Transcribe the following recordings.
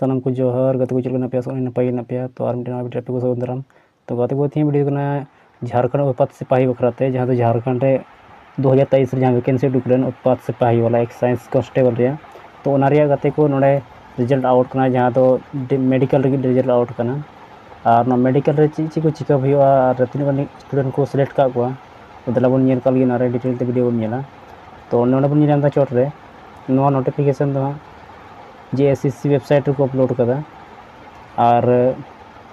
सानम को जोहर गति को चलना पे नपाई पे तो और मिट्टी वीडियो पे सगुन दाराम तो गति को थी वीडियो झारखंड उत्पाद सिपाही बखराते जहाँ तो झारखंड 2023 जहाँ वैकेंसी उडुकलेन उत्पाद सिपाही वाला एक साइंस कांस्टेबल रे तो गति को नोड़े रिजल्ट आउट करना जहाँ तो मेडिकल रिजल्ट आउट करना और मेडिकल रे ची को चिकअप हुआ और तीन स्टूडेंट को सिलेक्ट का दला बन डिटेल ते वीडियो बन तो नोड़े बन नाम चोट रे नोटिफिकेशन दो JSCC वेबसाइट को अपलोड कदा और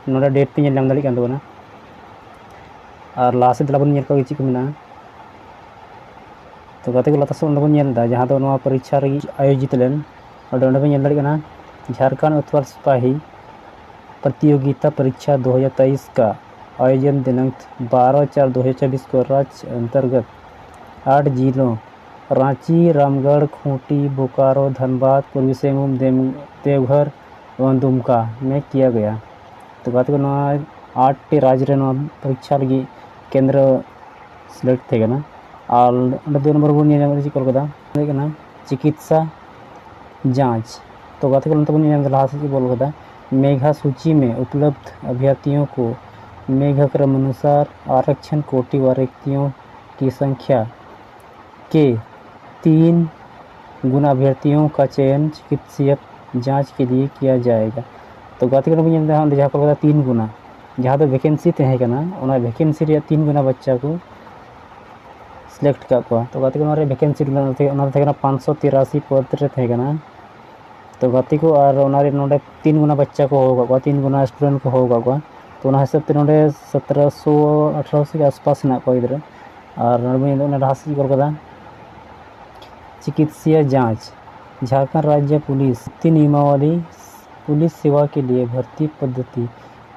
नोड़ा डेट पे नाम दाड़ी कान दबना और लास्ट दला बन का ची को मिना तो गति को लता से बन जहाँ तो नोआ परीक्षा रे आयोजित लेन और बन दाड़ी काना झारखंड उत्पाद सिपाही प्रतियोगिता परीक्षा 2023 का आयोजन दिनांक 12/4/2024 को राज्य अंतर्गत 8 जिलों रांची, रामगढ़, खूंटी, बोकारो, धनबाद, पूर्वी सिंहभूम, देवघर एवं दुमका में किया गया। तो बात को 8 राज्य परीक्षा लगी केंद्र सिलेक्ट थे ना और 2 नंबर बन चिकित्सा जांच तो बात को लहा से बोल मेघा सूची में उपलब्ध अभ्यर्थियों को मेघक्रम अनुसार आरक्षण कोटि व्यक्तियों की संख्या के 3 गुना अभ्यर्थियों का चयन चिकित्सीय जांच के लिए किया जाएगा। तो गति जहाँ को 3 गुना जहाँ तो वैकेंसी तहकना वैकेंसी 3 गुना बच्चा को सिलेक्ट का तो गति को वैकेंसी 583 पद रे तो गति को और 3 गुना बच्चा को होगा 3 गुना स्टूडेंट को होगा तो हिसाब से 1700-1800 के आसपास ना इधर और चिकित्सीय जांच झारखंड राज्य पुलिस नियमावली पुलिस सेवा के लिए भर्ती पद्धति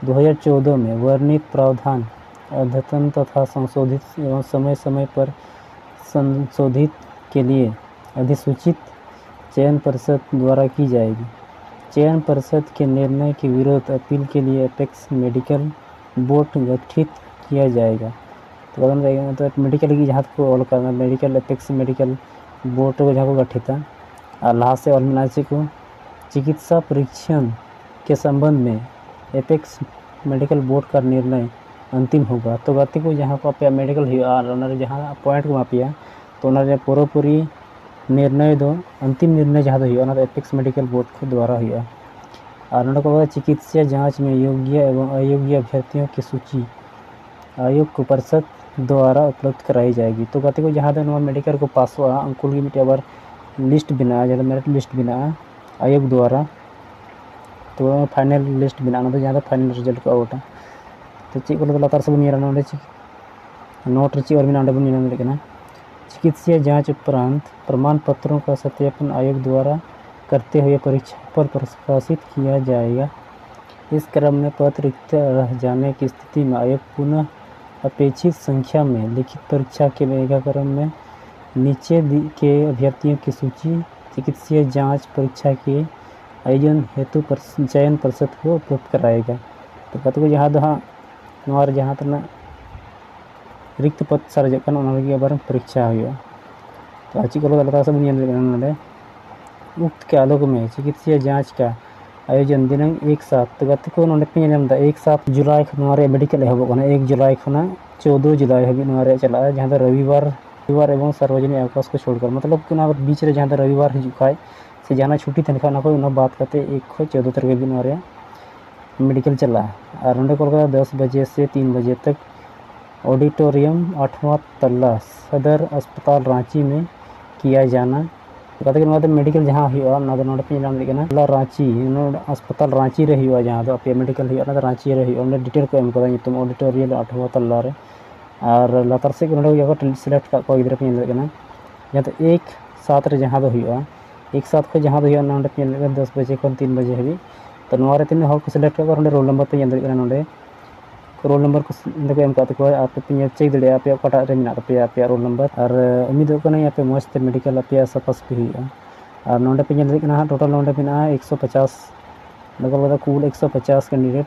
2014 में वर्णित प्रावधान अद्यतन तथा संशोधित एवं समय समय पर संशोधित के लिए अधिसूचित चयन परिषद द्वारा की जाएगी। चयन परिषद के निर्णय के विरोध अपील के लिए एपेक्स मेडिकल बोर्ड गठित किया जाएगा। तो मेडिकल की जहाँ को ऑल करना मेडिकल एपेक्स मेडिकल बोर्ड को जहाँ को गठित है और लाहा से और मिनाची को चिकित्सा परीक्षण के संबंध में एपेक्स मेडिकल बोर्ड का निर्णय अंतिम होगा। तो गति को जहाँ को आप मेडिकल और जहाँ पॉइंट को मापिया तो पूरी निर्णय दो अंतिम निर्णय जहाँ तो एपेक्स मेडिकल बोर्ड के द्वारा हुआ और चिकित्सा जांच में योग्य एवं अयोग्य अभ्यर्थियों की सूची आयोग को परिषद द्वारा उपलब्ध कराई जाएगी। तो गति को जहाँ तो मेडिकल को पास हुआ उनको मिट्टी लिस्ट बना जहाँ मेरिट लिस्ट बना आयोग द्वारा तो फाइनल लिस्ट बना तो जहाँ फाइनल रिजल्ट को आउट तो ची को लतार से बन नोट ची और बन चिकित्सीय जांच उपरांत प्रमाण पत्रों का सत्यापन आयोग द्वारा करते हुए परीक्षा पर प्रकाशित किया जाएगा। इस क्रम में पद रिक्त रह जाने की स्थिति में आयोग पुनः अपेक्षित संख्या में लिखित परीक्षा के मेघाक्रम में नीचे के अभ्यर्थियों की सूची चिकित्सीय जांच परीक्षा के आयोजन हेतु चयन परिषद को उपलब्ध कराएगा। तो कत को जहाँ तक रिक्त पद सारे बार परीक्षा हुआ तो अच्छी को लता से उक्त के आलोक में चिकित्सीय जांच का आयोजन दिनांक 1/7 तो गति को पे 1/7 जुलाई मेडिकल एहब 1 जुलाई खुना 14 जुलाई हबी चला जहाँ तो रविवार एवं सार्वजनिक अवकाश को छोड़कर मतलब कि बीच रे जहाँ तो रविवार हजू खाए से जहाँ छुट्टी तहन बात करते 1 से 14 तारीख भी मेडिकल चला और नोडे को 10 बजे से 3 बजे तक ऑडिटोरियम 8वां तल्ला सदर अस्पताल रांची में किया जाना। तो मेडिकल जहाँ पे रांची अस्पताल रांची रे जहाँ तो पे मेडिकल रांची रे डिटेल को एम ऑडिटोरियम 8वां तल्ला रे और लतार से सिलेक्ट का गिद्रा पे जहाँ तो 1/7 रे जहाँ 1/7 खो जहाँ 10 बजे खन 3 बजे हबी तो तीन हर को सिलेक्ट कर रोल नंबर पे रोल नंबर को एम आप चेक दड़े पे कटा पे रोल नंबर और उम्मीद पे मजते मेडिकल पे सफासफी हुआ और नोडे पे टोटल नोडे पे 150 लगभग कुल 150 कैंडिडेट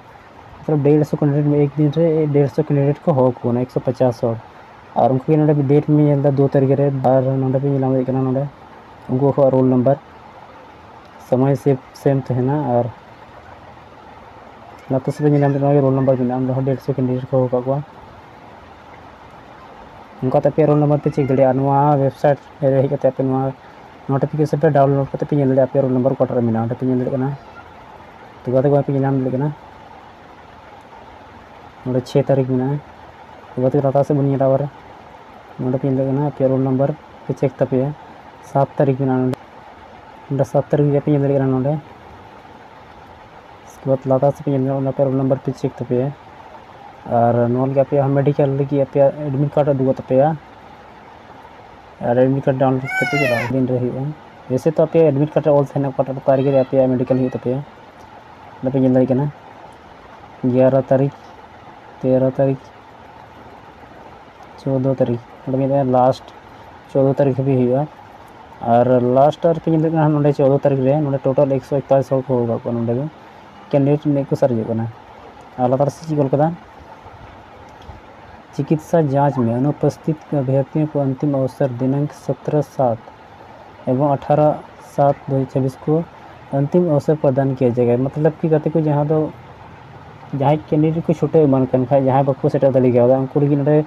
मतलब 150 कैंडिडेट में एक दिन रे 150 कैंडिडेट को हो 150 और उनको नोडे डेट में 2 तारीख रे और नोडे पे नोडे उनको रोल नंबर समय से सेम तहना और लाते से नाम रोल नंबर मेना 150 कैंडिडेट को होगा को उनका पे रोल नंबर पे चेक दड़े वेबसाइट रे हेज कते पे नोटिफिकेशन पे डाउनलोड करते पे नेल पे रोल नंबर कोटर मेना पे नेल कना तो गाते को पे नाम कना नोडे 6 तारीख मेना तो गाते राता से बन नेला बार नोडे पे नेल कना पे रोल नंबर पे चेक तपे 7 तारीख मेना नोडे 7 तारीख पे नेल कना नोडे इसके बाद लाता से पे नेल पे रोल नंबर पे चेक तपे और नॉल के पे मेडिकल लगी पे एडमिट कार्ड दुगो तपे और एडमिट कार्ड डाउनलोड करते के दिन रही वैसे तो पे एडमिट कार्ड ऑल थे क्वार्टर तारीख रे पे मेडिकल ही तपे पे नेल कना 11 तारीख 13 तारीख 14 तारीख लास्ट 14 तारीख भी हुआ और लास्ट और पे नोडे 14 तारीख रे नोडे टोटल 141 हॉल को होगा को नोडे कैंडिडेट ने को सरजे कना आलादार से चिकल कदा चिकित्सा जांच में अनुपस्थित अभ्यर्थियों को अंतिम अवसर दिनांक 17/7 एवं 18/7/2026 को अंतिम अवसर प्रदान किया जाएगा। मतलब कि कहते को जहाँ तो जहाँ कैंडिडेट को छुटे मन कन खा जहाँ बको सेट दली गया उनको लगी नोडे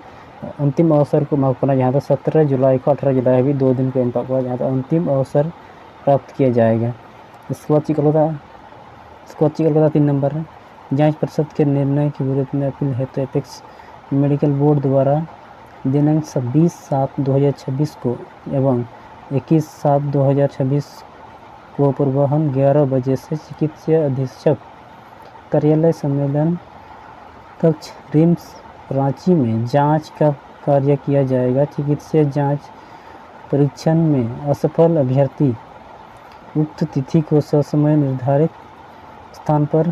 अंतिम अवसर को माकना जहाँ तो 17 जुलाई को 18 जुलाई भी 2 दिन को एम पाक जहाँ तो अंतिम अवसर प्राप्त किया जाएगा। इसके बाद चिकल का 3 नंबर जांच परिषद के निर्णय के विरोध में अपील हेतु एपेक्स मेडिकल बोर्ड द्वारा दिनांक 26/7/2026 को एवं 21/7/2026 को पूर्वाह्न 11 बजे से चिकित्सा अधीक्षक कार्यालय सम्मेलन कक्ष रिम्स रांची में जांच का कार्य किया जाएगा। चिकित्सा जांच परीक्षण में असफल अभ्यर्थी उक्त तिथि को ससमय निर्धारित स्थान पर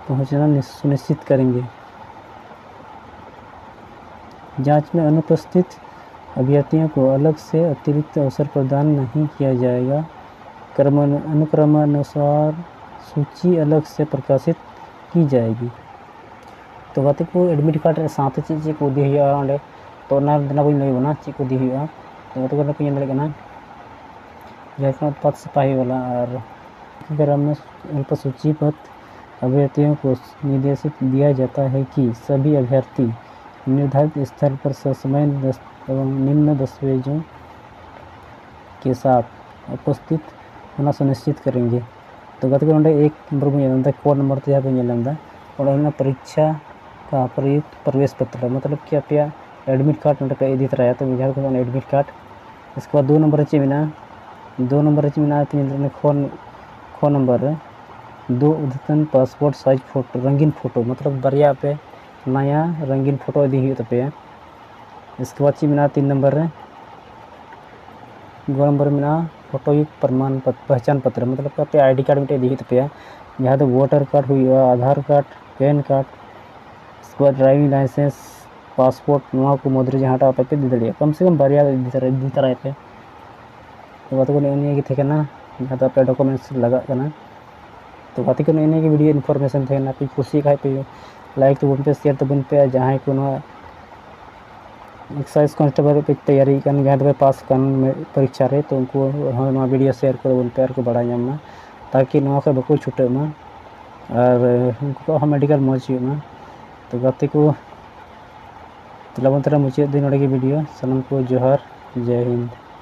पहुंचना सुनिश्चित करेंगे। जांच में अनुपस्थित अभ्यर्थियों को अलग से अतिरिक्त अवसर प्रदान नहीं किया जाएगा। अनुक्रमानुसार सूची अलग से प्रकाशित की जाएगी। तो गाते को एडमिट कार्ड साथ चीज को दी हुआ तो दिन बी लगे बना चीज को दी हुआ तो गाते को पे नेल कना झारखंड उत्पाद सिपाही वाला और ग्राम में अल्प सूचीबद्ध अभ्यर्थियों को निर्देशित दिया जाता है कि सभी अभ्यर्थी निर्धारित स्थल पर ससमय एवं निम्न दस्तावेजों के साथ उपस्थित होना सुनिश्चित करेंगे। तो गत एक नंबर को कोड नंबर तो यहाँ परीक्षा का प्रयुक्त प्रवेश पत्र मतलब कि आप एडमिट कार्ड पे इदी तरह तो जहाँ को एडमिट कार्ड। इसके बाद 2 नंबर चे मेना 2 नंबर चे मेना खो नंबर 2 अद्यतन पासपोर्ट साइज फोटो रंगीन फोटो मतलब बरिया पे नया रंगीन फोटो इदी हुई तपे। इसके बाद ची मेना 3 नंबर 2 नंबर मेना फोटो युक्त प्रमाण पत्र पहचान पत्र मतलब पे आईडी कार्ड में इदी हुई तपे जहाँ तो वोटर कार्ड हुआ आधार कार्ड पैन कार्ड इसके बाद ड्राइविंग लाइसेंस पासपोर्ट नवा को मुद्रा जहाँ पे दी दड़े कम से कम बारिया दी तरह पे तो गाते को नहीं थे जहाँ पे डॉक्यूमेंट्स लगा तो गाते को नहीं की वीडियो इन्फॉर्मेशन थे पे खुशी खाए पे लाइक तो पे शेयर तो पे जहाँ को एक्साइज कांस्टेबल पे तैयारी कर जहाँ पे पास कर परीक्षा रे तो उनको वीडियो शेयर कर पे और को बड़ा नाम ताकि बको छूटे मा और उनको मेडिकल मौज तो गाते को तलाबन तरह मुचाद दिन वीडियो सामान को जोहार जय हिंद।